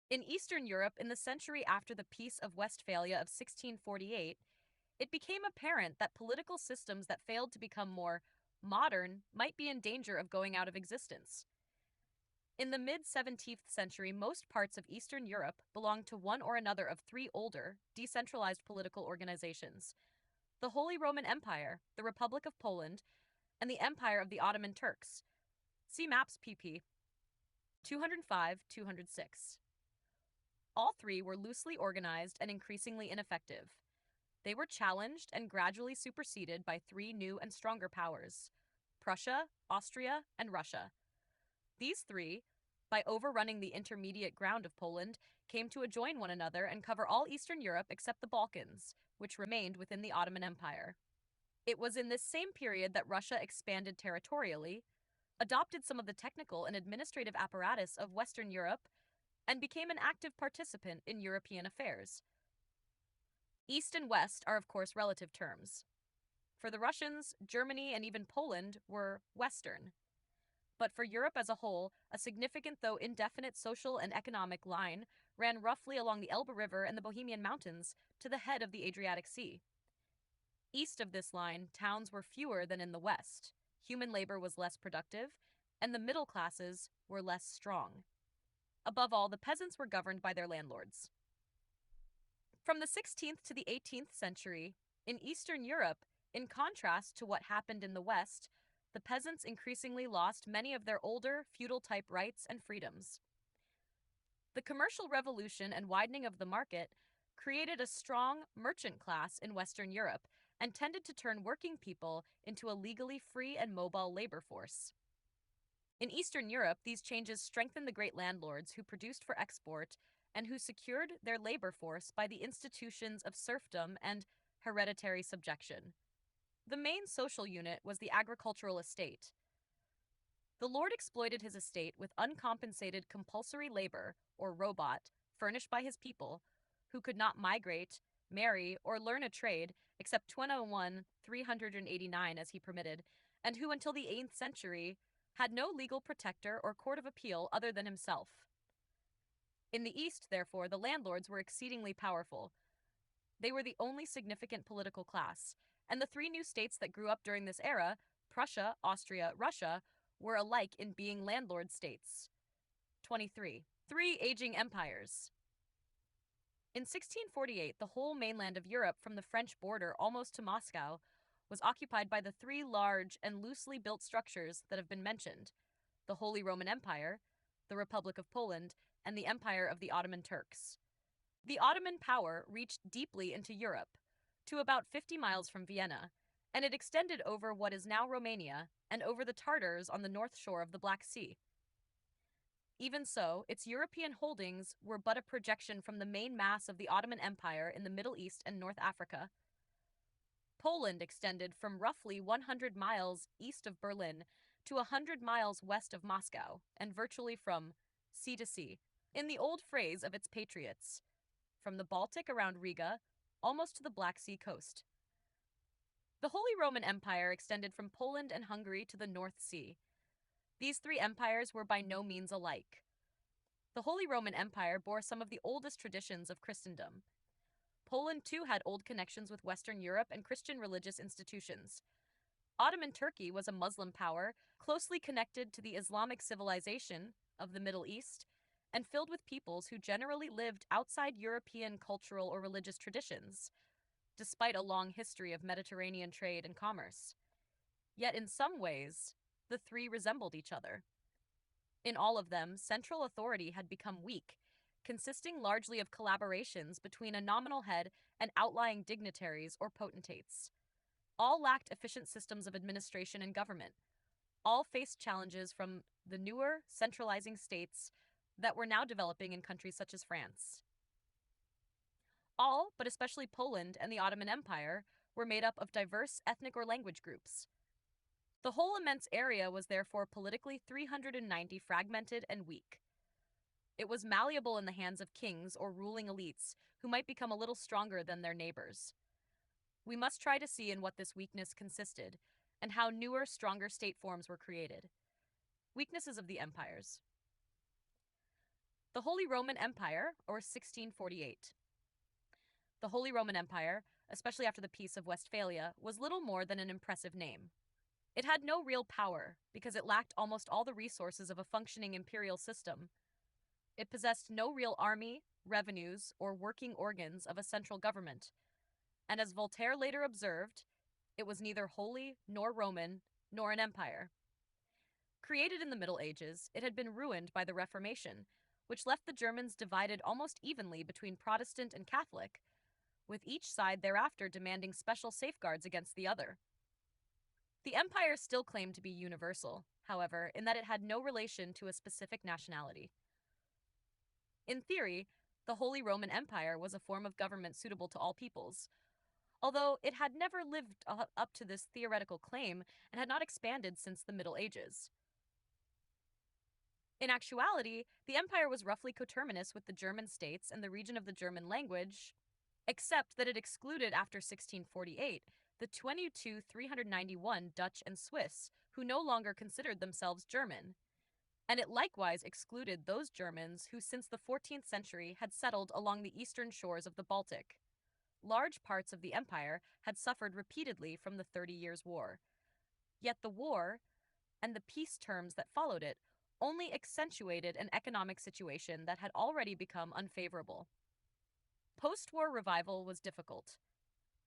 In Eastern Europe, in the century after the Peace of Westphalia of 1648, it became apparent that political systems that failed to become more modern might be in danger of going out of existence. In the mid 17th century, most parts of Eastern Europe belonged to one or another of three older, decentralized political organizations: the Holy Roman Empire, the Republic of Poland, and the Empire of the Ottoman Turks. See maps pp. 205 206. All three were loosely organized and increasingly ineffective. They were challenged and gradually superseded by three new and stronger powers: Prussia, Austria, and Russia. These three, by overrunning the intermediate ground of Poland, came to adjoin one another and cover all Eastern Europe except the Balkans, which remained within the Ottoman Empire. It was in this same period that Russia expanded territorially, adopted some of the technical and administrative apparatus of Western Europe, and became an active participant in European affairs. East and West are, of course, relative terms. For the Russians, Germany and even Poland were Western. But for Europe as a whole, a significant though indefinite social and economic line ran roughly along the Elbe River and the Bohemian Mountains to the head of the Adriatic Sea. East of this line, towns were fewer than in the West, human labor was less productive, and the middle classes were less strong. Above all, the peasants were governed by their landlords. From the 16th to the 18th century, in Eastern Europe, in contrast to what happened in the West, the peasants increasingly lost many of their older, feudal-type rights and freedoms. The commercial revolution and widening of the market created a strong merchant class in Western Europe and tended to turn working people into a legally free and mobile labor force. In Eastern Europe, these changes strengthened the great landlords who produced for export and who secured their labor force by the institutions of serfdom and hereditary subjection. The main social unit was the agricultural estate. The lord exploited his estate with uncompensated compulsory labor, or robot, furnished by his people, who could not migrate, marry, or learn a trade except 201 389 as he permitted, and who until the 8th century had no legal protector or court of appeal other than himself. In the East, therefore, the landlords were exceedingly powerful. They were the only significant political class, and the three new states that grew up during this era, Prussia, Austria, Russia, were alike in being landlord states. 23. Three aging empires. In 1648, the whole mainland of Europe from the French border almost to Moscow was occupied by the three large and loosely built structures that have been mentioned: the Holy Roman Empire, the Republic of Poland, and the Empire of the Ottoman Turks. The Ottoman power reached deeply into Europe, to about 50 miles from Vienna, and it extended over what is now Romania and over the Tartars on the north shore of the Black Sea. Even so, its European holdings were but a projection from the main mass of the Ottoman Empire in the Middle East and North Africa. Poland extended from roughly 100 miles east of Berlin to 100 miles west of Moscow, and virtually from sea to sea, in the old phrase of its patriots, from the Baltic around Riga almost to the Black Sea coast. The Holy Roman Empire extended from Poland and Hungary to the North Sea. These three empires were by no means alike. The Holy Roman Empire bore some of the oldest traditions of Christendom. Poland, too, had old connections with Western Europe and Christian religious institutions. Ottoman Turkey was a Muslim power closely connected to the Islamic civilization of the Middle East and filled with peoples who generally lived outside European cultural or religious traditions, despite a long history of Mediterranean trade and commerce. Yet in some ways, the three resembled each other. In all of them, central authority had become weak, consisting largely of collaborations between a nominal head and outlying dignitaries or potentates. All lacked efficient systems of administration and government. All faced challenges from the newer, centralizing states that were now developing in countries such as France. All, but especially Poland and the Ottoman Empire, were made up of diverse ethnic or language groups. The whole immense area was therefore politically 390 fragmented and weak. It was malleable in the hands of kings or ruling elites who might become a little stronger than their neighbors. We must try to see in what this weakness consisted and how newer, stronger state forms were created. Weaknesses of the empires. The Holy Roman Empire, or 1648. The Holy Roman Empire, especially after the Peace of Westphalia, was little more than an impressive name. It had no real power because it lacked almost all the resources of a functioning imperial system. It possessed no real army, revenues, or working organs of a central government, and as Voltaire later observed, it was neither holy nor Roman nor an empire. Created in the Middle Ages, it had been ruined by the Reformation, which left the Germans divided almost evenly between Protestant and Catholic, with each side thereafter demanding special safeguards against the other. The empire still claimed to be universal, however, in that it had no relation to a specific nationality. In theory, the Holy Roman Empire was a form of government suitable to all peoples, although it had never lived up to this theoretical claim and had not expanded since the Middle Ages. In actuality, the empire was roughly coterminous with the German states and the region of the German language, except that it excluded after 1648 the 391 Dutch and Swiss, who no longer considered themselves German, and it likewise excluded those Germans who since the 14th century had settled along the eastern shores of the Baltic. Large parts of the empire had suffered repeatedly from the 30 Years' War. Yet the war, and the peace terms that followed it, only accentuated an economic situation that had already become unfavorable. Post-war revival was difficult.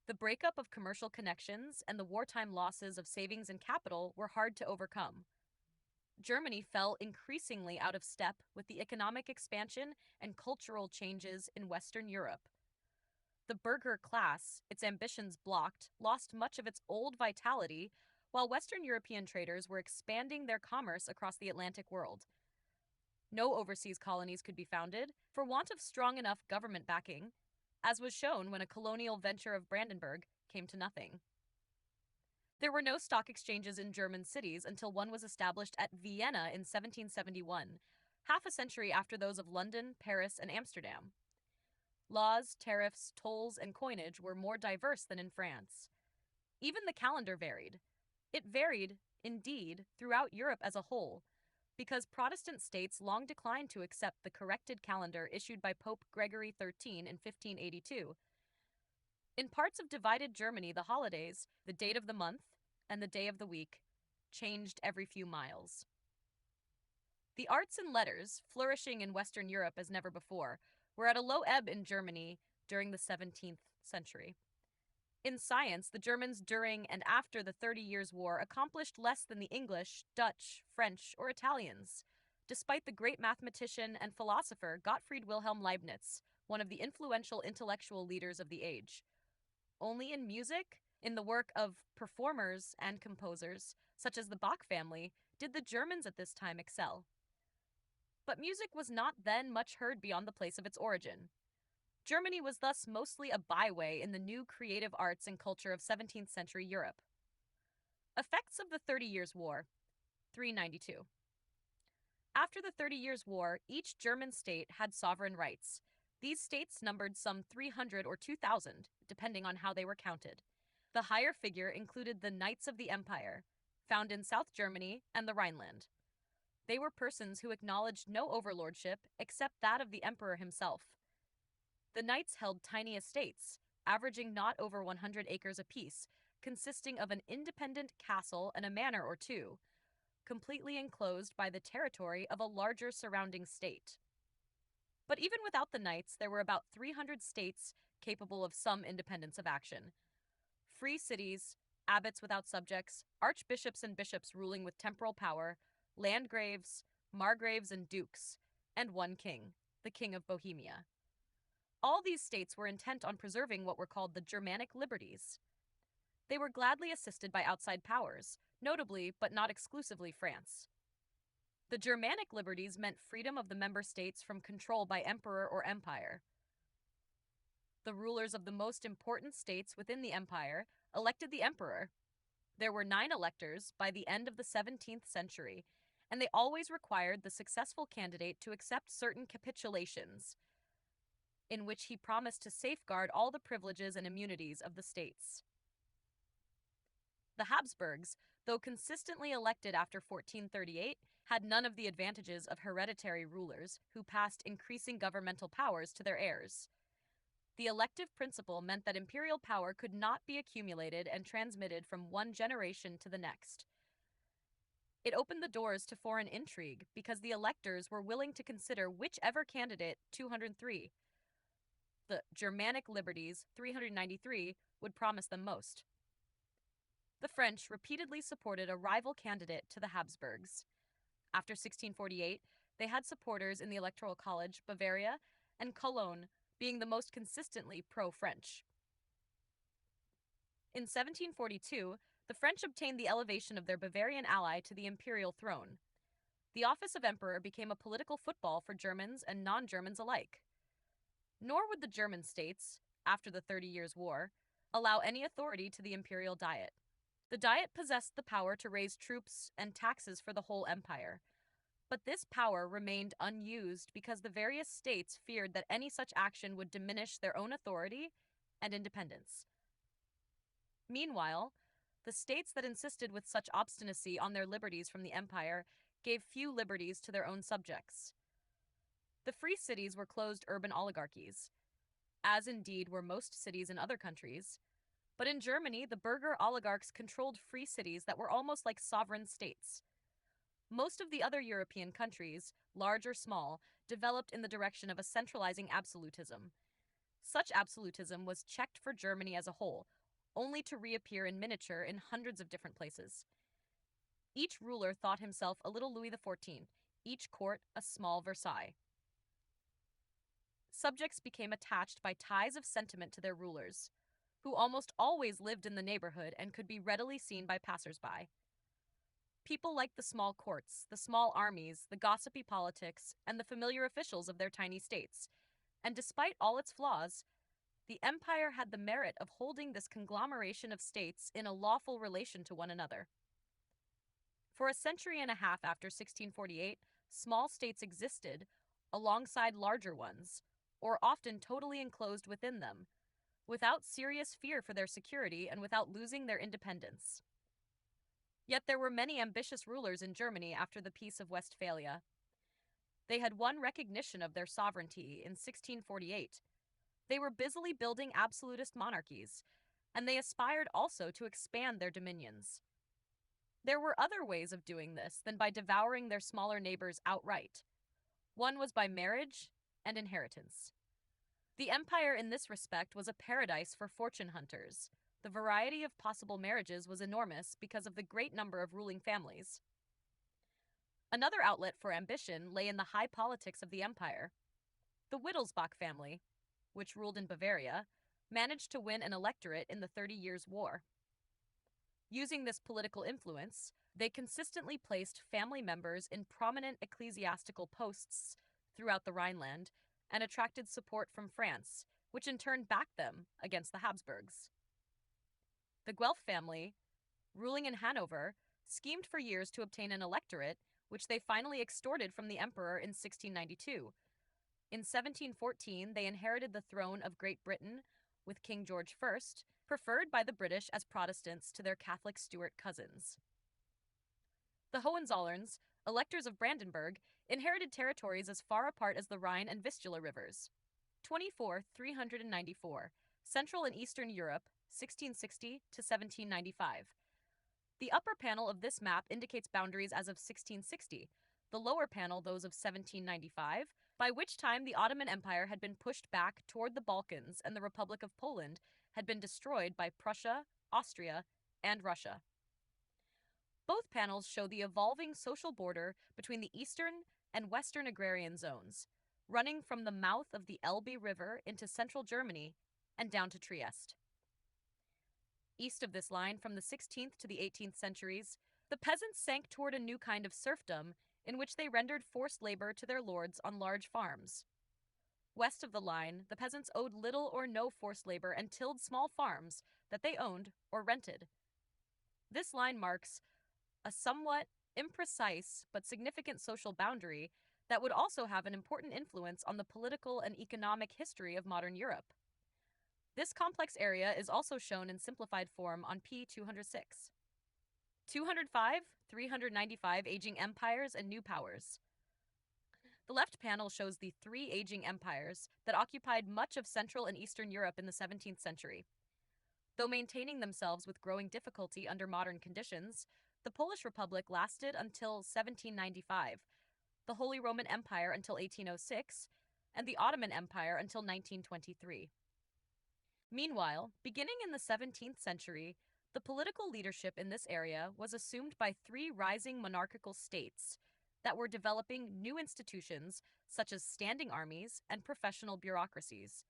The breakup of commercial connections and the wartime losses of savings and capital were hard to overcome. Germany fell increasingly out of step with the economic expansion and cultural changes in Western Europe. The burgher class, its ambitions blocked, lost much of its old vitality, while Western European traders were expanding their commerce across the Atlantic world. No overseas colonies could be founded for want of strong enough government backing, as was shown when a colonial venture of Brandenburg came to nothing. There were no stock exchanges in German cities until one was established at Vienna in 1771, half a century after those of London, Paris, and Amsterdam. Laws, tariffs, tolls, and coinage were more diverse than in France. Even the calendar varied. It varied, indeed, throughout Europe as a whole, because Protestant states long declined to accept the corrected calendar issued by Pope Gregory XIII in 1582. In parts of divided Germany, the holidays, the date of the month, and the day of the week, changed every few miles. The arts and letters, flourishing in Western Europe as never before, were at a low ebb in Germany during the 17th century. In science, the Germans during and after the 30 Years' War accomplished less than the English, Dutch, French, or Italians, despite the great mathematician and philosopher Gottfried Wilhelm Leibniz, one of the influential intellectual leaders of the age. Only in music, in the work of performers and composers, such as the Bach family, did the Germans at this time excel. But music was not then much heard beyond the place of its origin. Germany was thus mostly a byway in the new creative arts and culture of 17th century Europe. Effects of the 30 Years' War, 392. After the 30 Years' War, each German state had sovereign rights. These states numbered some 300 or 2,000, depending on how they were counted. The higher figure included the Knights of the Empire, found in South Germany and the Rhineland. They were persons who acknowledged no overlordship except that of the emperor himself. The knights held tiny estates, averaging not over 100 acres apiece, consisting of an independent castle and a manor or two, completely enclosed by the territory of a larger surrounding state. But even without the knights, there were about 300 states capable of some independence of action. Free cities, abbots without subjects, archbishops and bishops ruling with temporal power, landgraves, margraves, and dukes, and one king, the King of Bohemia. All these states were intent on preserving what were called the Germanic liberties. They were gladly assisted by outside powers, notably but not exclusively France. The Germanic liberties meant freedom of the member states from control by emperor or empire. The rulers of the most important states within the empire elected the emperor. There were 9 electors by the end of the 17th century, and they always required the successful candidate to accept certain capitulations, in which he promised to safeguard all the privileges and immunities of the states. The Habsburgs, though consistently elected after 1438, had none of the advantages of hereditary rulers who passed increasing governmental powers to their heirs. The elective principle meant that imperial power could not be accumulated and transmitted from one generation to the next. It opened the doors to foreign intrigue because the electors were willing to consider whichever candidate 203, the Germanic liberties 393, would promise them most. The French repeatedly supported a rival candidate to the Habsburgs. After 1648, they had supporters in the Electoral College, Bavaria, and Cologne being the most consistently pro-French. In 1742, the French obtained the elevation of their Bavarian ally to the imperial throne. The office of emperor became a political football for Germans and non-Germans alike. Nor would the German states, after the 30 Years' War, allow any authority to the imperial diet. The diet possessed the power to raise troops and taxes for the whole empire, but this power remained unused because the various states feared that any such action would diminish their own authority and independence. Meanwhile, the states that insisted with such obstinacy on their liberties from the empire gave few liberties to their own subjects. The free cities were closed urban oligarchies, as indeed were most cities in other countries. But in Germany, the burgher oligarchs controlled free cities that were almost like sovereign states. Most of the other European countries, large or small, developed in the direction of a centralizing absolutism. Such absolutism was checked for Germany as a whole, only to reappear in miniature in hundreds of different places. Each ruler thought himself a little Louis XIV, each court a small Versailles. Subjects became attached by ties of sentiment to their rulers, who almost always lived in the neighborhood and could be readily seen by passers-by. People liked the small courts, the small armies, the gossipy politics, and the familiar officials of their tiny states. And despite all its flaws, the empire had the merit of holding this conglomeration of states in a lawful relation to one another. For a century and a half after 1648, small states existed alongside larger ones, or often totally enclosed within them, without serious fear for their security and without losing their independence. Yet there were many ambitious rulers in Germany after the Peace of Westphalia. They had won recognition of their sovereignty in 1648. They were busily building absolutist monarchies, and they aspired also to expand their dominions. There were other ways of doing this than by devouring their smaller neighbors outright. One was by marriage and inheritance. The empire in this respect was a paradise for fortune hunters. The variety of possible marriages was enormous because of the great number of ruling families. Another outlet for ambition lay in the high politics of the empire. The Wittelsbach family, which ruled in Bavaria, managed to win an electorate in the 30 Years' War. Using this political influence, they consistently placed family members in prominent ecclesiastical posts throughout the Rhineland and attracted support from France, which in turn backed them against the Habsburgs. The Guelph family, ruling in Hanover, schemed for years to obtain an electorate, which they finally extorted from the emperor in 1692. In 1714, they inherited the throne of Great Britain with King George I, preferred by the British as Protestants to their Catholic Stuart cousins. The Hohenzollerns, electors of Brandenburg, inherited territories as far apart as the Rhine and Vistula rivers. 394, Central and Eastern Europe, 1660 to 1795. The upper panel of this map indicates boundaries as of 1660, the lower panel those of 1795, by which time the Ottoman Empire had been pushed back toward the Balkans and the Republic of Poland had been destroyed by Prussia, Austria, and Russia. Both panels show the evolving social border between the eastern and western agrarian zones, running from the mouth of the Elbe River into central Germany and down to Trieste. East of this line, from the 16th to the 18th centuries, the peasants sank toward a new kind of serfdom in which they rendered forced labor to their lords on large farms. West of the line, the peasants owed little or no forced labor and tilled small farms that they owned or rented. This line marks a somewhat imprecise but significant social boundary that would also have an important influence on the political and economic history of modern Europe. This complex area is also shown in simplified form on p. 206. 205, 395 aging empires and new powers. The left panel shows the three aging empires that occupied much of Central and Eastern Europe in the 17th century. Though maintaining themselves with growing difficulty under modern conditions, the Polish Republic lasted until 1795, the Holy Roman Empire until 1806, and the Ottoman Empire until 1923. Meanwhile, beginning in the 17th century, the political leadership in this area was assumed by three rising monarchical states that were developing new institutions such as standing armies and professional bureaucracies.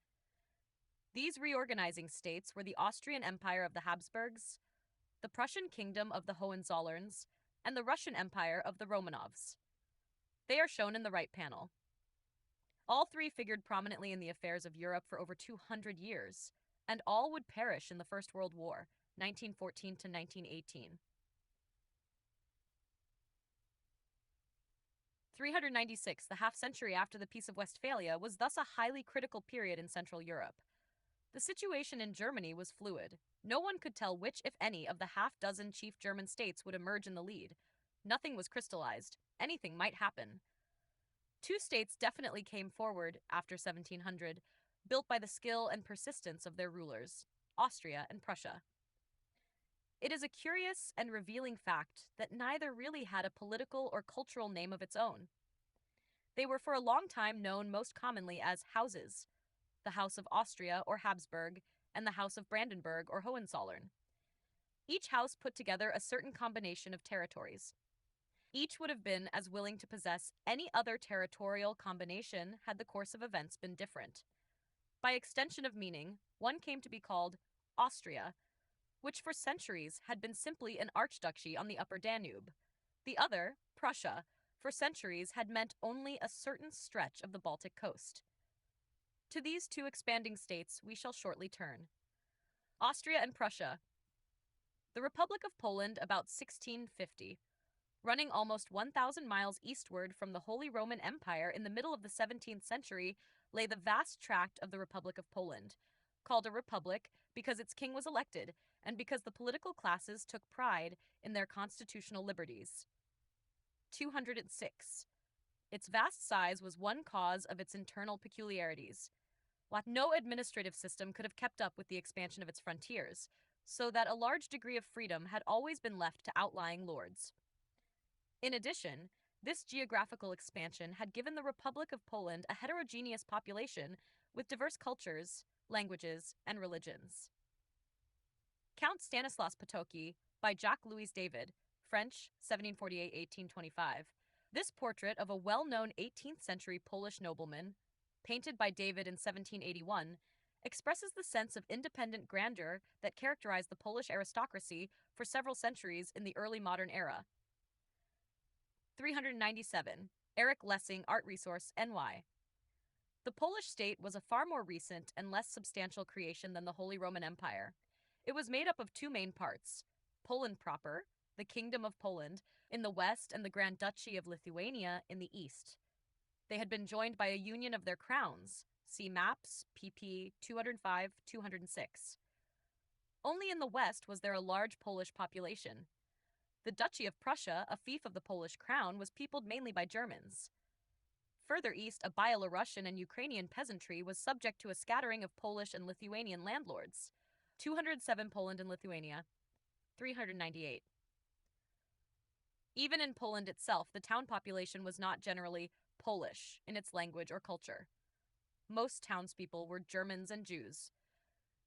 These reorganizing states were the Austrian Empire of the Habsburgs, the Prussian Kingdom of the Hohenzollerns, and the Russian Empire of the Romanovs. They are shown in the right panel. All three figured prominently in the affairs of Europe for over 200 years, and all would perish in the First World War, 1914 to 1918. 396, the half-century after the Peace of Westphalia, was thus a highly critical period in Central Europe. The situation in Germany was fluid. No one could tell which, if any, of the half-dozen chief German states would emerge in the lead. Nothing was crystallized. Anything might happen. Two states definitely came forward after 1700, built by the skill and persistence of their rulers, Austria and Prussia. It is a curious and revealing fact that neither really had a political or cultural name of its own. They were for a long time known most commonly as houses, the House of Austria or Habsburg, and the House of Brandenburg or Hohenzollern. Each house put together a certain combination of territories. Each would have been as willing to possess any other territorial combination had the course of events been different. By extension of meaning, one came to be called Austria, which for centuries had been simply an archduchy on the upper Danube. The other, Prussia, for centuries had meant only a certain stretch of the Baltic coast. To these two expanding states we shall shortly turn. Austria and Prussia. The Republic of Poland about 1650. Running almost 1,000 miles eastward from the Holy Roman Empire in the middle of the 17th century lay the vast tract of the Republic of Poland, called a republic because its king was elected and because the political classes took pride in their constitutional liberties. 206. Its vast size was one cause of its internal peculiarities. No administrative system could have kept up with the expansion of its frontiers, so that a large degree of freedom had always been left to outlying lords. In addition, this geographical expansion had given the Republic of Poland a heterogeneous population with diverse cultures, languages, and religions. Count Stanislas Potocki by Jacques-Louis David, French, 1748-1825. This portrait of a well-known 18th century Polish nobleman, painted by David in 1781, expresses the sense of independent grandeur that characterized the Polish aristocracy for several centuries in the early modern era. 397. Eric Lessing, Art Resource, NY. The Polish state was a far more recent and less substantial creation than the Holy Roman Empire. It was made up of two main parts: Poland proper, the Kingdom of Poland, in the west and the Grand Duchy of Lithuania in the east. They had been joined by a union of their crowns. See maps, pp. 205-206. Only in the west was there a large Polish population. The Duchy of Prussia, a fief of the Polish crown, was peopled mainly by Germans. Further east, a Byelorussian and Ukrainian peasantry was subject to a scattering of Polish and Lithuanian landlords. 207 Poland and Lithuania. 398. Even in Poland itself, the town population was not generally Polish in its language or culture. Most townspeople were Germans and Jews.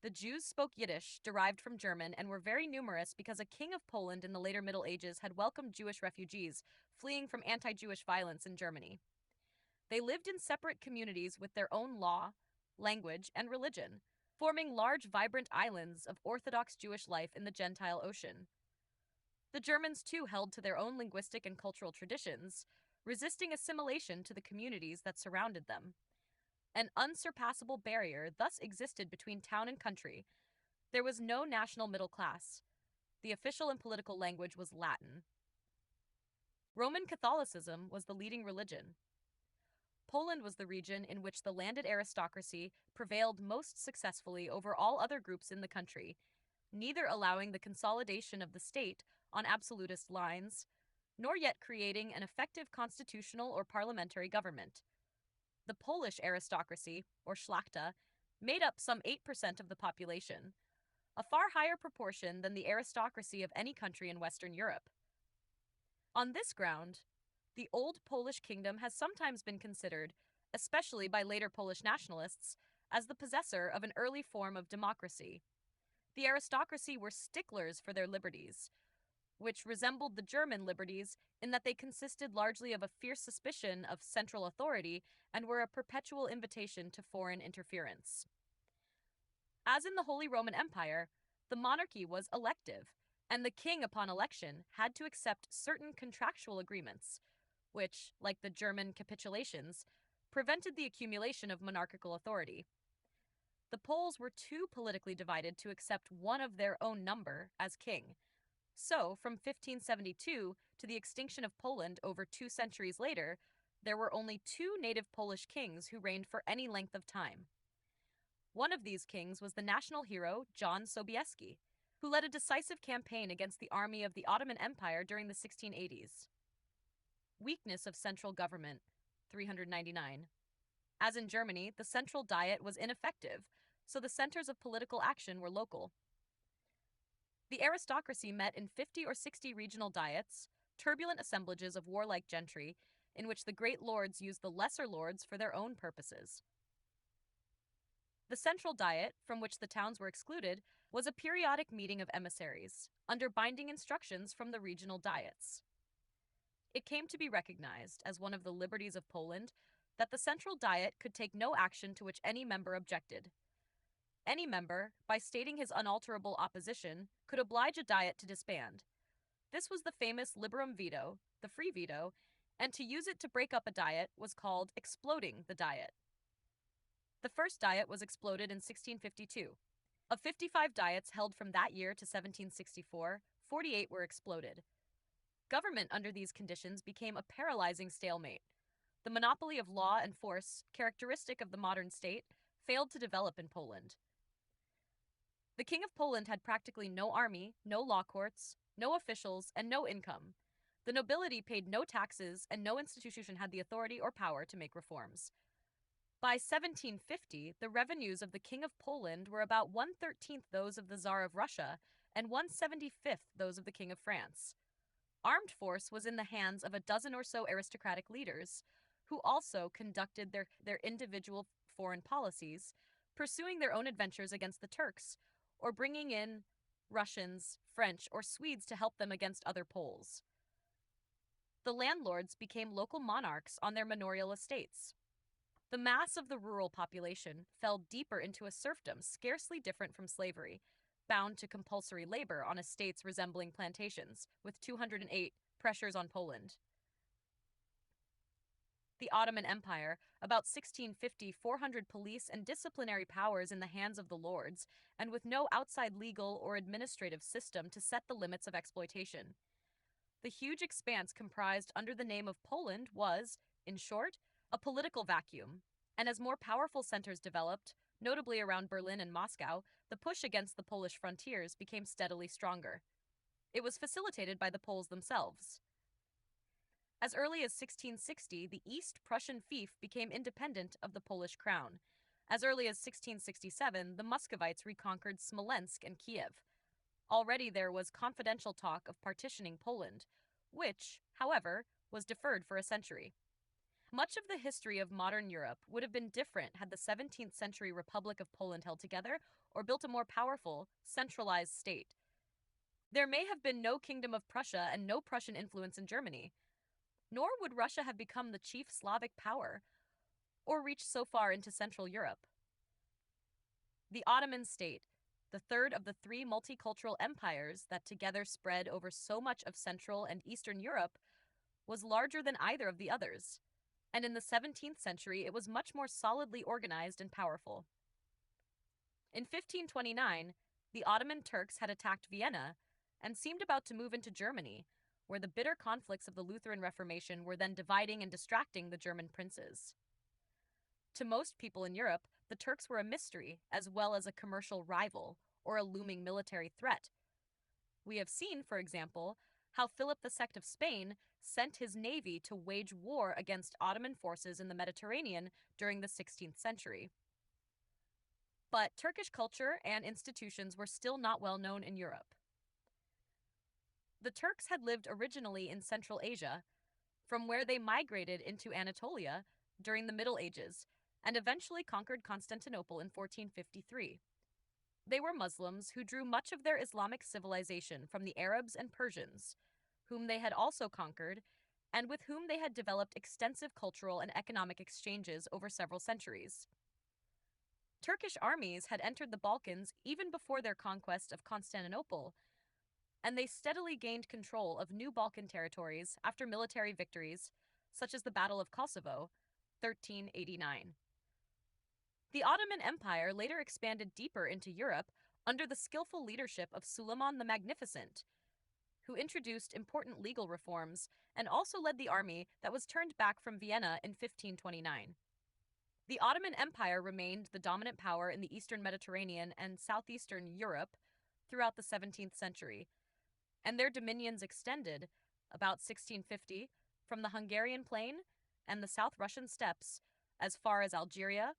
The Jews spoke Yiddish, derived from German, and were very numerous because a king of Poland in the later Middle Ages had welcomed Jewish refugees fleeing from anti-Jewish violence in Germany. They lived in separate communities with their own law, language, and religion, forming large, vibrant islands of Orthodox Jewish life in the Gentile Ocean. The Germans, too, held to their own linguistic and cultural traditions, resisting assimilation to the communities that surrounded them. An unsurpassable barrier thus existed between town and country. There was no national middle class. The official and political language was Latin. Roman Catholicism was the leading religion. Poland was the region in which the landed aristocracy prevailed most successfully over all other groups in the country, neither allowing the consolidation of the state on absolutist lines, nor yet creating an effective constitutional or parliamentary government. The Polish aristocracy, or szlachta, made up some 8% of the population, a far higher proportion than the aristocracy of any country in Western Europe. On this ground, the Old Polish Kingdom has sometimes been considered, especially by later Polish nationalists, as the possessor of an early form of democracy. The aristocracy were sticklers for their liberties, which resembled the German liberties in that they consisted largely of a fierce suspicion of central authority and were a perpetual invitation to foreign interference. As in the Holy Roman Empire, the monarchy was elective, and the king, upon election, had to accept certain contractual agreements, which, like the German capitulations, prevented the accumulation of monarchical authority. The Poles were too politically divided to accept one of their own number as king. So, from 1572 to the extinction of Poland over 2 centuries later, there were only 2 native Polish kings who reigned for any length of time. One of these kings was the national hero John Sobieski, who led a decisive campaign against the army of the Ottoman Empire during the 1680s. Weakness of central government, 399. As in Germany, the central diet was ineffective, so the centers of political action were local. The aristocracy met in 50 or 60 regional diets, turbulent assemblages of warlike gentry, in which the great lords used the lesser lords for their own purposes. The central diet, from which the towns were excluded, was a periodic meeting of emissaries, under binding instructions from the regional diets. It came to be recognized as one of the liberties of Poland that the central diet could take no action to which any member objected. Any member, by stating his unalterable opposition, could oblige a diet to disband. This was the famous liberum veto, the free veto, and to use it to break up a diet was called exploding the diet. The first diet was exploded in 1652. Of 55 diets held from that year to 1764, 48 were exploded. Government under these conditions became a paralyzing stalemate. The monopoly of law and force, characteristic of the modern state, failed to develop in Poland. The King of Poland had practically no army, no law courts, no officials, and no income. The nobility paid no taxes, and no institution had the authority or power to make reforms. By 1750, the revenues of the King of Poland were about 1/13 those of the Tsar of Russia and 1/75 those of the King of France. Armed force was in the hands of a dozen or so aristocratic leaders, who also conducted their individual foreign policies, pursuing their own adventures against the Turks, or bringing in Russians, French, or Swedes to help them against other Poles. The landlords became local monarchs on their manorial estates. The mass of the rural population fell deeper into a serfdom scarcely different from slavery, bound to compulsory labor on estates resembling plantations, with 208 pressures on Poland. The Ottoman Empire, about 1650, 400 police and disciplinary powers in the hands of the lords, and with no outside legal or administrative system to set the limits of exploitation. The huge expanse comprised under the name of Poland was, in short, a political vacuum, and as more powerful centers developed, notably around Berlin and Moscow, the push against the Polish frontiers became steadily stronger. It was facilitated by the Poles themselves. As early as 1660, the East Prussian fief became independent of the Polish crown. As early as 1667, the Muscovites reconquered Smolensk and Kiev. Already there was confidential talk of partitioning Poland, which, however, was deferred for a century. Much of the history of modern Europe would have been different had the 17th century Republic of Poland held together or built a more powerful, centralized state. There may have been no Kingdom of Prussia and no Prussian influence in Germany, nor would Russia have become the chief Slavic power or reached so far into Central Europe. The Ottoman state, the third of the 3 multicultural empires that together spread over so much of Central and Eastern Europe, was larger than either of the others, and in the 17th century it was much more solidly organized and powerful. In 1529, the Ottoman Turks had attacked Vienna and seemed about to move into Germany, where the bitter conflicts of the Lutheran Reformation were then dividing and distracting the German princes. To most people in Europe, the Turks were a mystery as well as a commercial rival or a looming military threat. We have seen, for example, how Philip II of Spain sent his navy to wage war against Ottoman forces in the Mediterranean during the 16th century. But Turkish culture and institutions were still not well known in Europe. The Turks had lived originally in Central Asia, from where they migrated into Anatolia during the Middle Ages and eventually conquered Constantinople in 1453. They were Muslims who drew much of their Islamic civilization from the Arabs and Persians, whom they had also conquered and with whom they had developed extensive cultural and economic exchanges over several centuries. Turkish armies had entered the Balkans even before their conquest of Constantinople, and they steadily gained control of new Balkan territories after military victories, such as the Battle of Kosovo, 1389. The Ottoman Empire later expanded deeper into Europe under the skillful leadership of Suleiman the Magnificent, who introduced important legal reforms and also led the army that was turned back from Vienna in 1529. The Ottoman Empire remained the dominant power in the eastern Mediterranean and southeastern Europe throughout the 17th century, and their dominions extended, about 1650, from the Hungarian plain and the South Russian steppes as far as Algeria,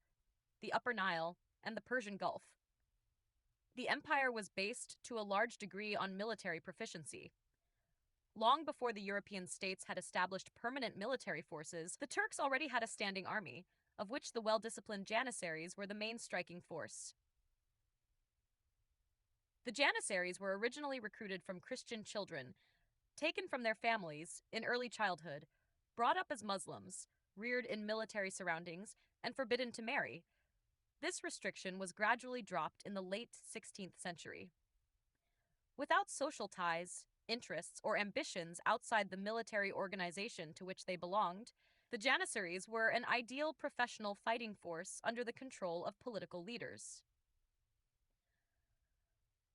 the Upper Nile, and the Persian Gulf. The empire was based to a large degree on military proficiency. Long before the European states had established permanent military forces, the Turks already had a standing army, of which the well-disciplined Janissaries were the main striking force. The Janissaries were originally recruited from Christian children, taken from their families in early childhood, brought up as Muslims, reared in military surroundings, and forbidden to marry. This restriction was gradually dropped in the late 16th century. Without social ties, interests, or ambitions outside the military organization to which they belonged, the Janissaries were an ideal professional fighting force under the control of political leaders.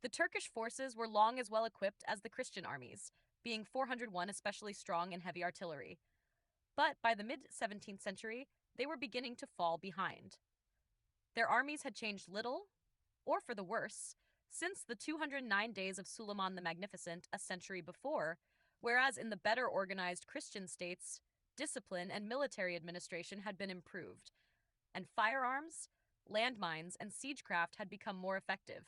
The Turkish forces were long as well equipped as the Christian armies, being 401 especially strong in heavy artillery. But by the mid-17th century, they were beginning to fall behind. Their armies had changed little, or for the worse, since the 209 days of Suleiman the Magnificent a century before, whereas in the better organized Christian states, discipline and military administration had been improved, and firearms, landmines, and siegecraft had become more effective.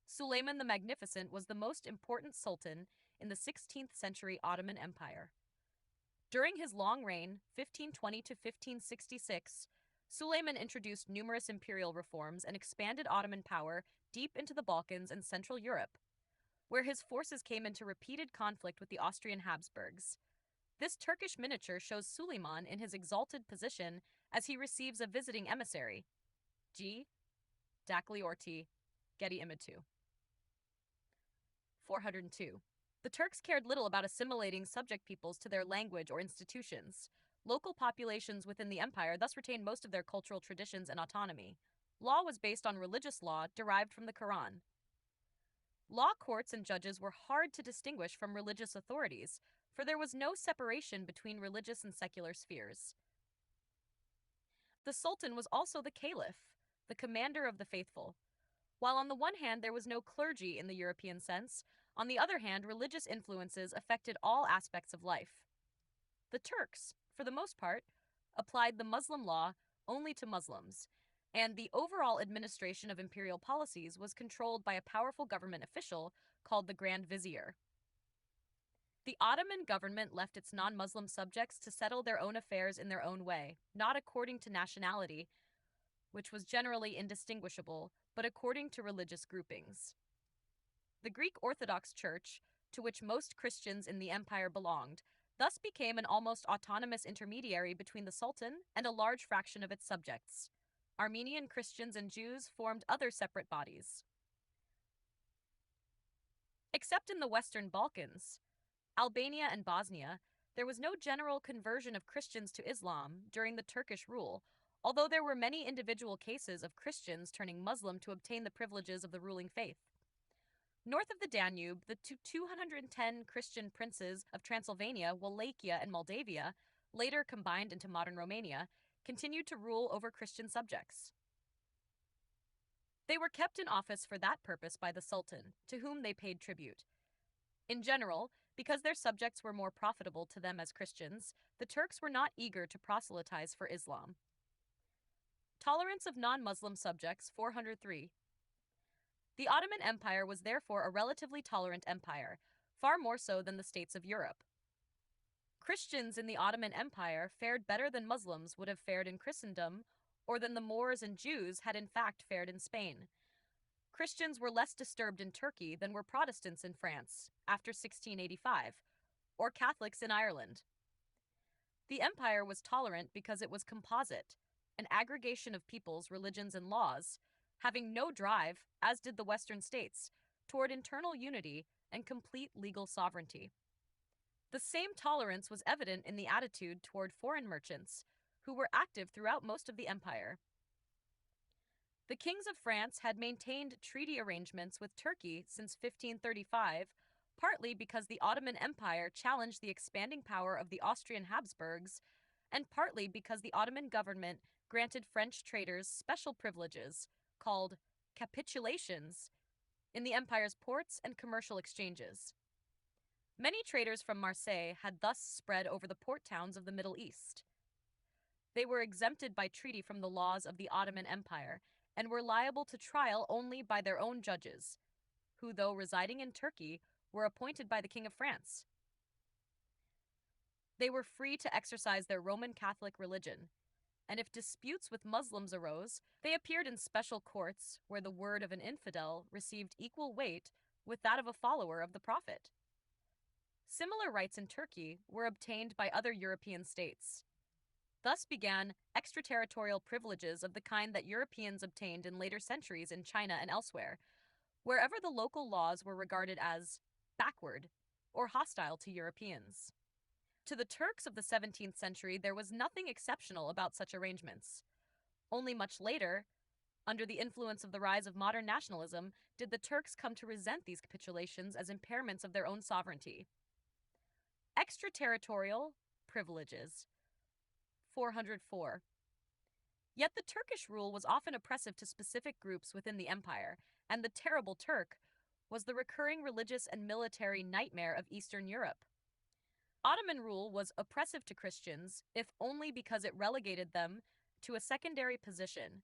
Suleiman the Magnificent was the most important sultan in the 16th century Ottoman Empire. During his long reign, 1520 to 1566, Suleiman introduced numerous imperial reforms and expanded Ottoman power deep into the Balkans and Central Europe, where his forces came into repeated conflict with the Austrian Habsburgs. This Turkish miniature shows Suleiman in his exalted position as he receives a visiting emissary. G. Dakliorti, Getty Image 2. 402. The Turks cared little about assimilating subject peoples to their language or institutions. Local populations within the empire thus retained most of their cultural traditions and autonomy. Law was based on religious law derived from the Quran. Law courts and judges were hard to distinguish from religious authorities, for there was no separation between religious and secular spheres. The Sultan was also the Caliph, the commander of the faithful. While on the one hand there was no clergy in the European sense, on the other hand religious influences affected all aspects of life. The Turks, for the most part, applied the Muslim law only to Muslims, and the overall administration of imperial policies was controlled by a powerful government official called the Grand Vizier. The Ottoman government left its non-Muslim subjects to settle their own affairs in their own way, not according to nationality, which was generally indistinguishable, but according to religious groupings. The Greek Orthodox Church, to which most Christians in the empire belonged, thus became an almost autonomous intermediary between the Sultan and a large fraction of its subjects. Armenian Christians and Jews formed other separate bodies. Except in the Western Balkans, Albania and Bosnia, there was no general conversion of Christians to Islam during the Turkish rule, although there were many individual cases of Christians turning Muslim to obtain the privileges of the ruling faith. North of the Danube, the 210 Christian princes of Transylvania, Wallachia, and Moldavia, later combined into modern Romania, continued to rule over Christian subjects. They were kept in office for that purpose by the Sultan, to whom they paid tribute. In general, Because their subjects were more profitable to them as Christians, the Turks were not eager to proselytize for Islam. Tolerance of non-Muslim subjects, 403. The Ottoman Empire was therefore a relatively tolerant empire, far more so than the states of Europe. Christians in the Ottoman Empire fared better than Muslims would have fared in Christendom, or than the Moors and Jews had in fact fared in Spain. Christians were less disturbed in Turkey than were Protestants in France after 1685, or Catholics in Ireland. The empire was tolerant because it was composite, an aggregation of peoples, religions, and laws, having no drive, as did the Western states, toward internal unity and complete legal sovereignty. The same tolerance was evident in the attitude toward foreign merchants, who were active throughout most of the empire. The kings of France had maintained treaty arrangements with Turkey since 1535, partly because the Ottoman Empire challenged the expanding power of the Austrian Habsburgs, and partly because the Ottoman government granted French traders special privileges, called capitulations, in the empire's ports and commercial exchanges. Many traders from Marseille had thus spread over the port towns of the Middle East. They were exempted by treaty from the laws of the Ottoman Empire and were liable to trial only by their own judges, who, though residing in Turkey, were appointed by the King of France. They were free to exercise their Roman Catholic religion, and if disputes with Muslims arose, they appeared in special courts where the word of an infidel received equal weight with that of a follower of the Prophet. Similar rights in Turkey were obtained by other European states. Thus began extraterritorial privileges of the kind that Europeans obtained in later centuries in China and elsewhere, wherever the local laws were regarded as backward or hostile to Europeans. To the Turks of the 17th century, there was nothing exceptional about such arrangements. Only much later, under the influence of the rise of modern nationalism, did the Turks come to resent these capitulations as impairments of their own sovereignty. Extraterritorial privileges. 404. Yet the Turkish rule was often oppressive to specific groups within the empire, and the terrible Turk was the recurring religious and military nightmare of Eastern Europe. Ottoman rule was oppressive to Christians, if only because it relegated them to a secondary position,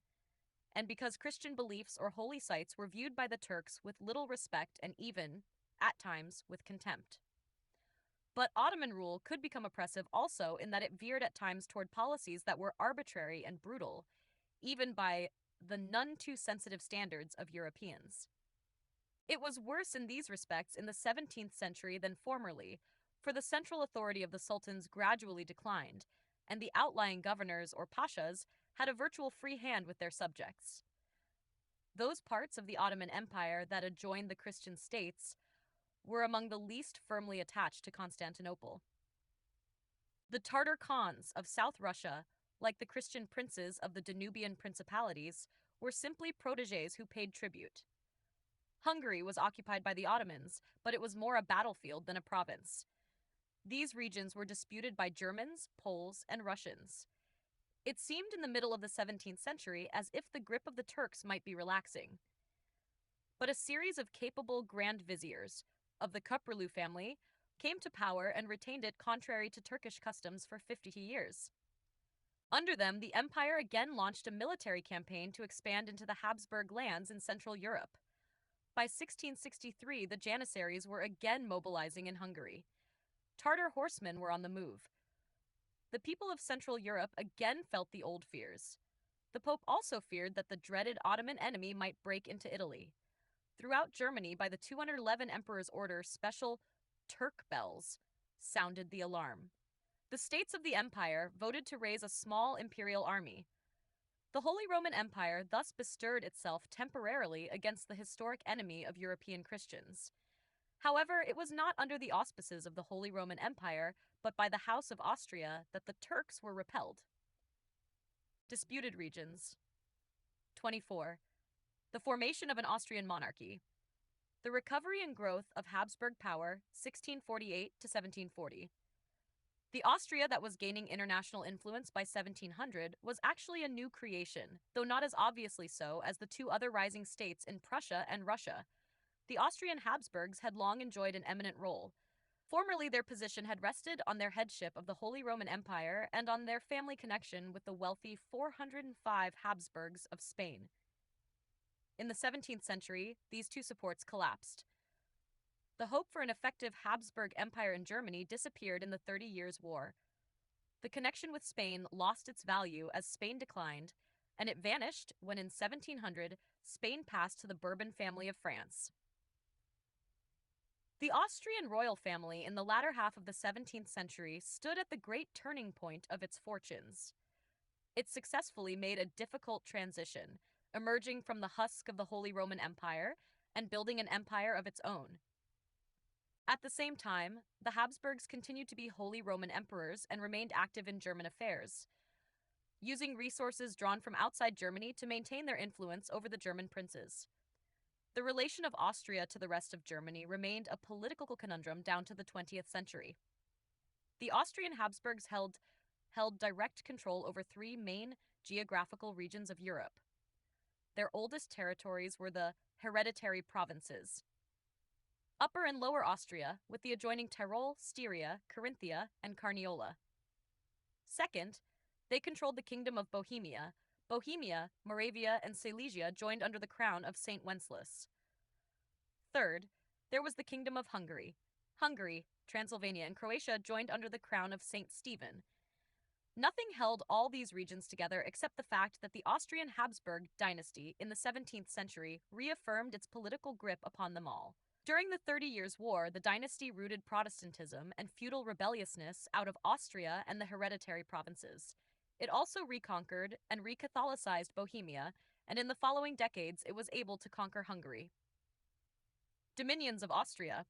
and because Christian beliefs or holy sites were viewed by the Turks with little respect and even, at times, with contempt. But Ottoman rule could become oppressive also in that it veered at times toward policies that were arbitrary and brutal, even by the none too sensitive standards of Europeans. It was worse in these respects in the 17th century than formerly, for the central authority of the sultans gradually declined, and the outlying governors or pashas had a virtual free hand with their subjects. Those parts of the Ottoman Empire that adjoined the Christian states were among the least firmly attached to Constantinople. The Tartar Khans of South Russia, like the Christian princes of the Danubian principalities, were simply protégés who paid tribute. Hungary was occupied by the Ottomans, but it was more a battlefield than a province. These regions were disputed by Germans, Poles, and Russians. It seemed in the middle of the 17th century as if the grip of the Turks might be relaxing. But a series of capable grand viziers of the Köprülü family came to power and retained it contrary to Turkish customs for 50 years. Under them, the empire again launched a military campaign to expand into the Habsburg lands in Central Europe. By 1663, the Janissaries were again mobilizing in Hungary. Tartar horsemen were on the move. The people of Central Europe again felt the old fears. The Pope also feared that the dreaded Ottoman enemy might break into Italy. Throughout Germany, by the 211 Emperor's order, special Turk bells sounded the alarm. The states of the empire voted to raise a small imperial army. The Holy Roman Empire thus bestirred itself temporarily against the historic enemy of European Christians. However, it was not under the auspices of the Holy Roman Empire, but by the House of Austria, that the Turks were repelled. Disputed regions. 24. The formation of an Austrian monarchy. The recovery and growth of Habsburg power, 1648 to 1740. The Austria that was gaining international influence by 1700 was actually a new creation, though not as obviously so as the two other rising states in Prussia and Russia. The Austrian Habsburgs had long enjoyed an eminent role. Formerly, their position had rested on their headship of the Holy Roman Empire and on their family connection with the wealthy 405 Habsburgs of Spain. In the 17th century, these two supports collapsed. The hope for an effective Habsburg Empire in Germany disappeared in the 30 Years' War. The connection with Spain lost its value as Spain declined, and it vanished when in 1700 Spain passed to the Bourbon family of France. The Austrian royal family in the latter half of the 17th century stood at the great turning point of its fortunes. It successfully made a difficult transition, emerging from the husk of the Holy Roman Empire and building an empire of its own. At the same time, the Habsburgs continued to be Holy Roman emperors and remained active in German affairs, using resources drawn from outside Germany to maintain their influence over the German princes. The relation of Austria to the rest of Germany remained a political conundrum down to the 20th century. The Austrian Habsburgs held direct control over three main geographical regions of Europe. Their oldest territories were the hereditary provinces: Upper and Lower Austria, with the adjoining Tyrol, Styria, Carinthia, and Carniola. Second, they controlled the Kingdom of Bohemia. Bohemia, Moravia, and Silesia joined under the crown of St. Wenceslas. Third, there was the Kingdom of Hungary. Hungary, Transylvania, and Croatia joined under the crown of St. Stephen. Nothing held all these regions together except the fact that the Austrian Habsburg dynasty in the 17th century reaffirmed its political grip upon them all. During the 30 Years' War, the dynasty rooted Protestantism and feudal rebelliousness out of Austria and the hereditary provinces. It also reconquered and recatholicized Bohemia, and in the following decades it was able to conquer Hungary. Dominions of Austria.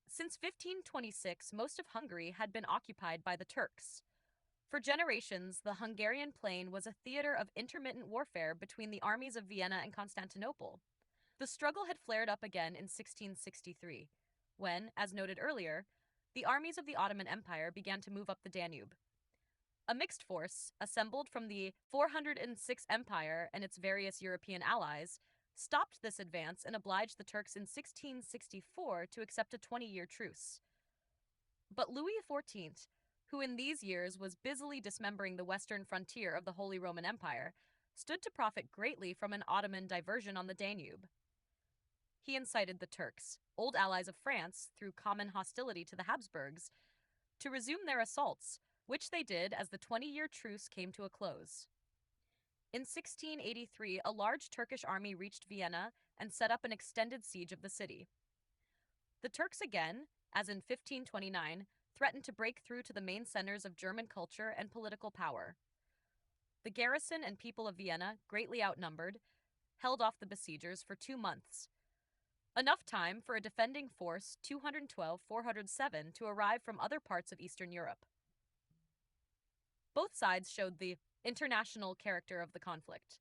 Since 1526, most of Hungary had been occupied by the Turks. For generations, the Hungarian plain was a theater of intermittent warfare between the armies of Vienna and Constantinople. The struggle had flared up again in 1663, when, as noted earlier, the armies of the Ottoman Empire began to move up the Danube. A mixed force, assembled from the 406 Empire and its various European allies, stopped this advance and obliged the Turks in 1664 to accept a 20-year truce. But Louis XIV, who in these years was busily dismembering the western frontier of the Holy Roman Empire, stood to profit greatly from an Ottoman diversion on the Danube. He incited the Turks, old allies of France through common hostility to the Habsburgs, to resume their assaults, which they did as the 20-year truce came to a close. In 1683, a large Turkish army reached Vienna and set up an extended siege of the city. The Turks again, as in 1529, threatened to break through to the main centers of German culture and political power. The garrison and people of Vienna, greatly outnumbered, held off the besiegers for 2 months, enough time for a defending force 212-407 to arrive from other parts of Eastern Europe. Both sides showed the international character of the conflict.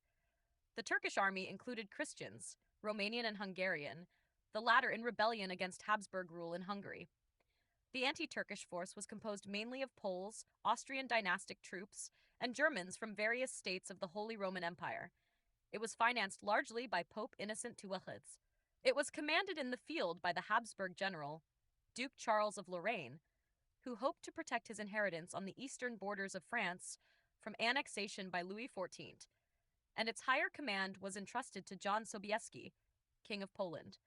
The Turkish army included Christians, Romanian and Hungarian, the latter in rebellion against Habsburg rule in Hungary. The anti-Turkish force was composed mainly of Poles, Austrian dynastic troops, and Germans from various states of the Holy Roman Empire. It was financed largely by Pope Innocent II. It was commanded in the field by the Habsburg general, Duke Charles of Lorraine, who hoped to protect his inheritance on the eastern borders of France from annexation by Louis XIV, and its higher command was entrusted to John Sobieski, King of Poland.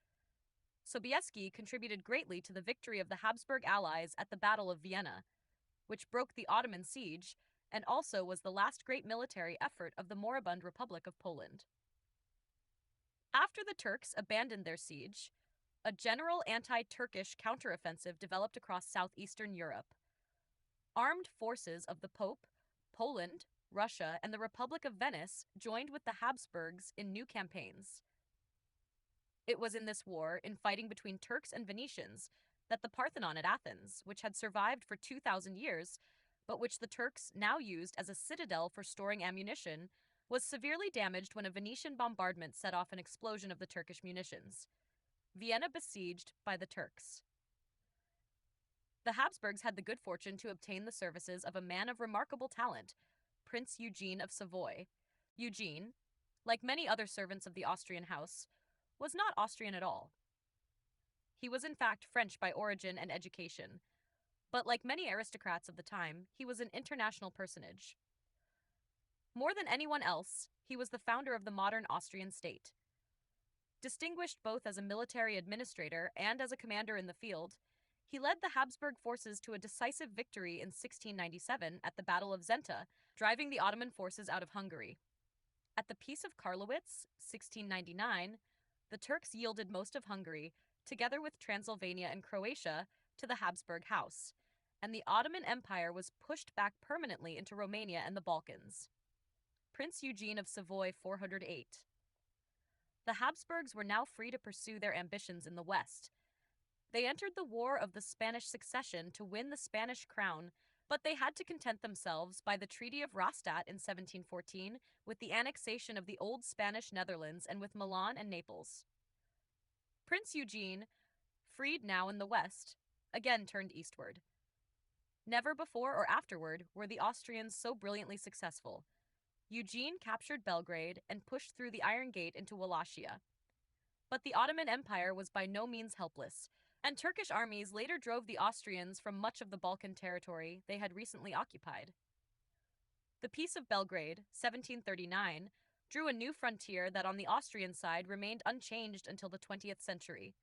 Sobieski contributed greatly to the victory of the Habsburg allies at the Battle of Vienna, which broke the Ottoman siege and also was the last great military effort of the moribund Republic of Poland. After the Turks abandoned their siege, a general anti-Turkish counteroffensive developed across southeastern Europe. Armed forces of the Pope, Poland, Russia, and the Republic of Venice joined with the Habsburgs in new campaigns. It was in this war, in fighting between Turks and Venetians, that the Parthenon at Athens, which had survived for 2,000 years, but which the Turks now used as a citadel for storing ammunition, was severely damaged when a Venetian bombardment set off an explosion of the Turkish munitions. Vienna besieged by the Turks. The Habsburgs had the good fortune to obtain the services of a man of remarkable talent, Prince Eugene of Savoy. Eugene, like many other servants of the Austrian house, was not Austrian at all. He was in fact French by origin and education, but like many aristocrats of the time, he was an international personage. More than anyone else, he was the founder of the modern Austrian state. Distinguished both as a military administrator and as a commander in the field, he led the Habsburg forces to a decisive victory in 1697 at the Battle of Zenta, driving the Ottoman forces out of Hungary. At the Peace of Karlowitz, 1699, the Turks yielded most of Hungary, together with Transylvania and Croatia, to the Habsburg house, and the Ottoman Empire was pushed back permanently into Romania and the Balkans. Prince Eugene of Savoy 408. The Habsburgs were now free to pursue their ambitions in the West. They entered the War of the Spanish Succession to win the Spanish crown, but they had to content themselves by the Treaty of Rastatt in 1714 with the annexation of the old Spanish Netherlands and with Milan and Naples. Prince Eugene, freed now in the West, again turned eastward. Never before or afterward were the Austrians so brilliantly successful. Eugene captured Belgrade and pushed through the Iron Gate into Wallachia. But the Ottoman Empire was by no means helpless, and Turkish armies later drove the Austrians from much of the Balkan territory they had recently occupied. The Peace of Belgrade, 1739, drew a new frontier that on the Austrian side remained unchanged until the 20th century.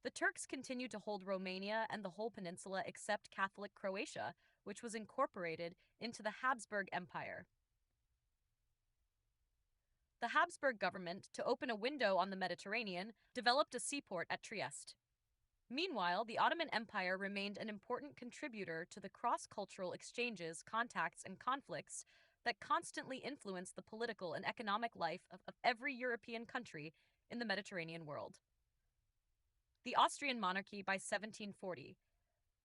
The Turks continued to hold Romania and the whole peninsula except Catholic Croatia, which was incorporated into the Habsburg Empire. The Habsburg government, to open a window on the Mediterranean, developed a seaport at Trieste. Meanwhile, the Ottoman Empire remained an important contributor to the cross-cultural exchanges, contacts, and conflicts that constantly influenced the political and economic life of every European country in the Mediterranean world. The Austrian monarchy by 1740.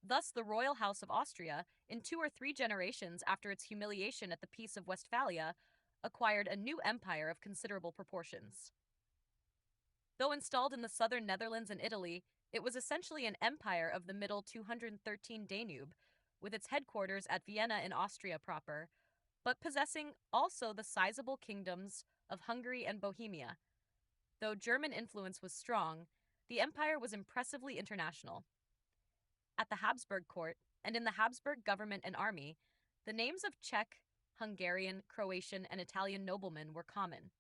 Thus, the royal house of Austria, in 2 or 3 generations after its humiliation at the Peace of Westphalia, acquired a new empire of considerable proportions. Though installed in the southern Netherlands and Italy, it was essentially an empire of the middle 213 Danube, with its headquarters at Vienna in Austria proper, but possessing also the sizable kingdoms of Hungary and Bohemia. Though German influence was strong, the empire was impressively international. At the Habsburg court, and in the Habsburg government and army, the names of Czech, Hungarian, Croatian, and Italian noblemen were common.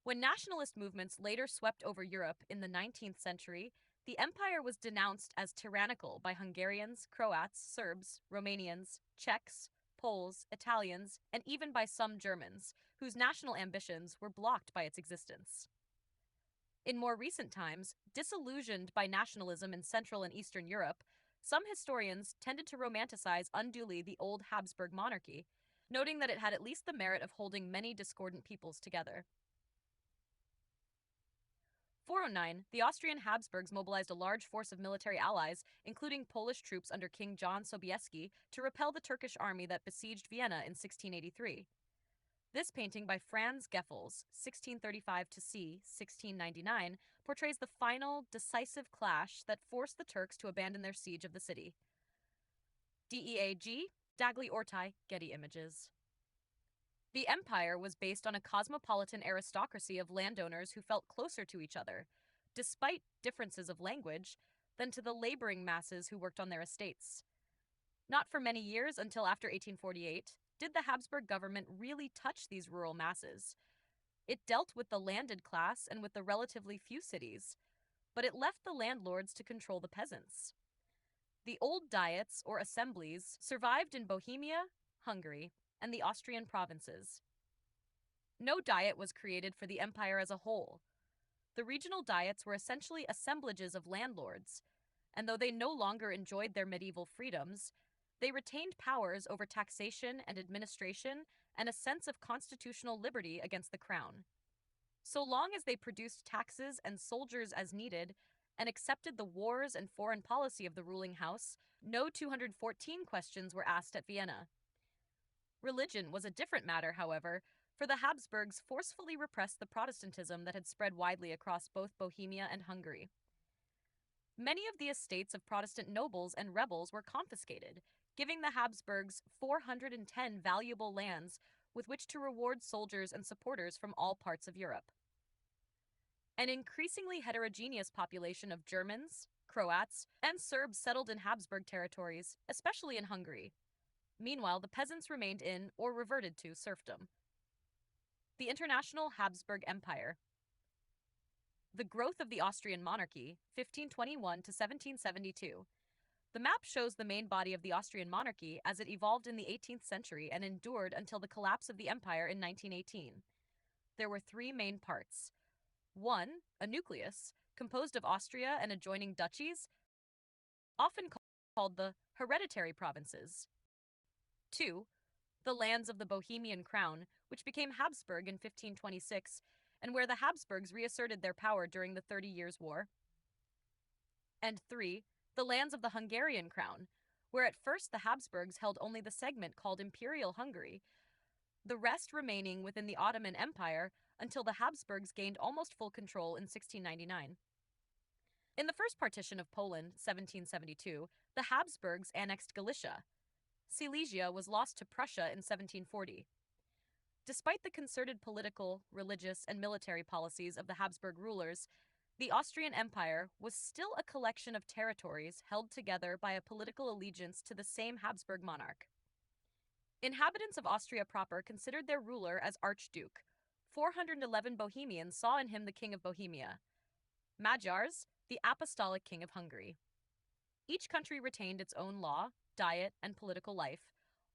When nationalist movements later swept over Europe in the 19th century, the empire was denounced as tyrannical by Hungarians, Croats, Serbs, Romanians, Czechs, Poles, Italians, and even by some Germans, whose national ambitions were blocked by its existence. In more recent times, disillusioned by nationalism in Central and Eastern Europe, some historians tended to romanticize unduly the old Habsburg monarchy, noting that it had at least the merit of holding many discordant peoples together. 409, the Austrian Habsburgs mobilized a large force of military allies, including Polish troops under King John Sobieski, to repel the Turkish army that besieged Vienna in 1683. This painting by Franz Geffels, 1635 to c. 1699, portrays the final, decisive clash that forced the Turks to abandon their siege of the city. DEAG, Dagli Ortai, Getty Images. The empire was based on a cosmopolitan aristocracy of landowners who felt closer to each other, despite differences of language, than to the laboring masses who worked on their estates. Not for many years until after 1848 did the Habsburg government really touch these rural masses. It dealt with the landed class and with the relatively few cities, but it left the landlords to control the peasants. The old diets, or assemblies, survived in Bohemia, Hungary, and the Austrian provinces. No diet was created for the empire as a whole. The regional diets were essentially assemblages of landlords, and though they no longer enjoyed their medieval freedoms, they retained powers over taxation and administration and a sense of constitutional liberty against the crown. So long as they produced taxes and soldiers as needed, and accepted the wars and foreign policy of the ruling house, no 214 questions were asked at Vienna. Religion was a different matter, however, for the Habsburgs forcefully repressed the Protestantism that had spread widely across both Bohemia and Hungary. Many of the estates of Protestant nobles and rebels were confiscated, giving the Habsburgs 410 valuable lands with which to reward soldiers and supporters from all parts of Europe. An increasingly heterogeneous population of Germans, Croats, and Serbs settled in Habsburg territories, especially in Hungary. Meanwhile, the peasants remained in or reverted to serfdom. The International Habsburg Empire. The growth of the Austrian monarchy, 1521 to 1772. The map shows the main body of the Austrian monarchy as it evolved in the 18th century and endured until the collapse of the empire in 1918. There were three main parts. 1. A nucleus, composed of Austria and adjoining duchies, often called the hereditary provinces. 2. The lands of the Bohemian crown, which became Habsburg in 1526, and where the Habsburgs reasserted their power during the 30 Years' War. And 3. The lands of the Hungarian crown, where at first the Habsburgs held only the segment called Imperial Hungary, the rest remaining within the Ottoman Empire until the Habsburgs gained almost full control in 1699. In the first partition of Poland, 1772, the Habsburgs annexed Galicia. Silesia was lost to Prussia in 1740. Despite the concerted political, religious, and military policies of the Habsburg rulers, the Austrian Empire was still a collection of territories held together by a political allegiance to the same Habsburg monarch. Inhabitants of Austria proper considered their ruler as Archduke. 411 Bohemians saw in him the King of Bohemia. Magyars, the Apostolic King of Hungary. Each country retained its own law, diet, and political life,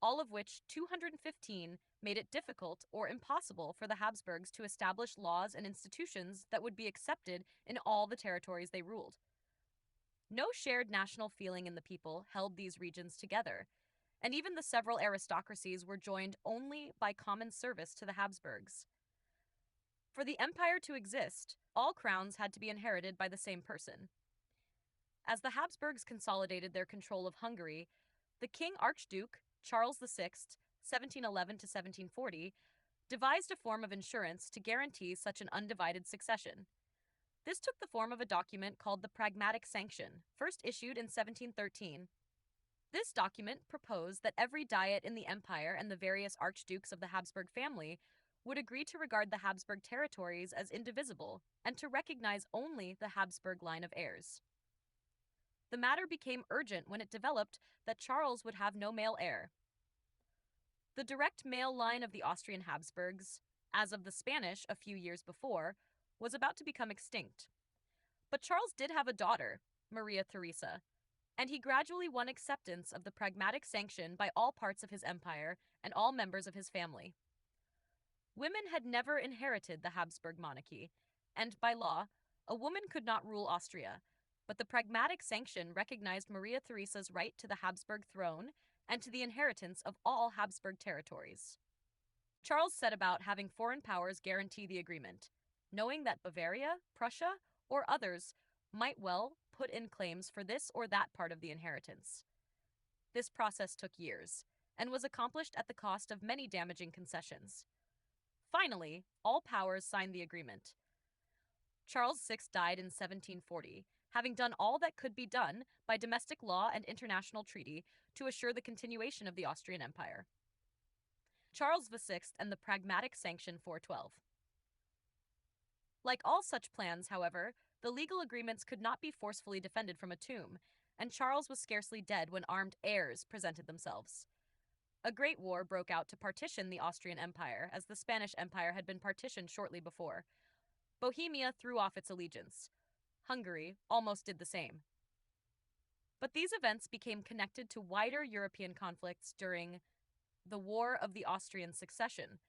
all of which 215 made it difficult or impossible for the Habsburgs to establish laws and institutions that would be accepted in all the territories they ruled. No shared national feeling in the people held these regions together, and even the several aristocracies were joined only by common service to the Habsburgs. For the empire to exist, all crowns had to be inherited by the same person. As the Habsburgs consolidated their control of Hungary, the King Archduke, Charles VI, 1711 to 1740, devised a form of insurance to guarantee such an undivided succession. This took the form of a document called the Pragmatic Sanction, first issued in 1713. This document proposed that every diet in the empire and the various archdukes of the Habsburg family would agree to regard the Habsburg territories as indivisible and to recognize only the Habsburg line of heirs. The matter became urgent when it developed that Charles would have no male heir. The direct male line of the Austrian Habsburgs, as of the Spanish a few years before, was about to become extinct. But Charles did have a daughter, Maria Theresa, and he gradually won acceptance of the Pragmatic Sanction by all parts of his empire and all members of his family. Women had never inherited the Habsburg monarchy, and by law, a woman could not rule Austria, but the Pragmatic Sanction recognized Maria Theresa's right to the Habsburg throne and to the inheritance of all Habsburg territories. Charles set about having foreign powers guarantee the agreement, knowing that Bavaria, Prussia, or others might well put in claims for this or that part of the inheritance. This process took years, and was accomplished at the cost of many damaging concessions. Finally, all powers signed the agreement. Charles VI died in 1740, having done all that could be done by domestic law and international treaty to assure the continuation of the Austrian Empire. Charles VI and the Pragmatic Sanction 412. Like all such plans, however, the legal agreements could not be forcefully defended from a tomb, and Charles was scarcely dead when armed heirs presented themselves. A great war broke out to partition the Austrian Empire, as the Spanish Empire had been partitioned shortly before. Bohemia threw off its allegiance. Hungary almost did the same. But these events became connected to wider European conflicts during the War of the Austrian Succession,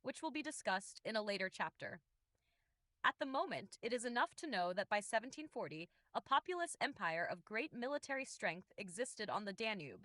which will be discussed in a later chapter. At the moment, it is enough to know that by 1740, a populous empire of great military strength existed on the Danube.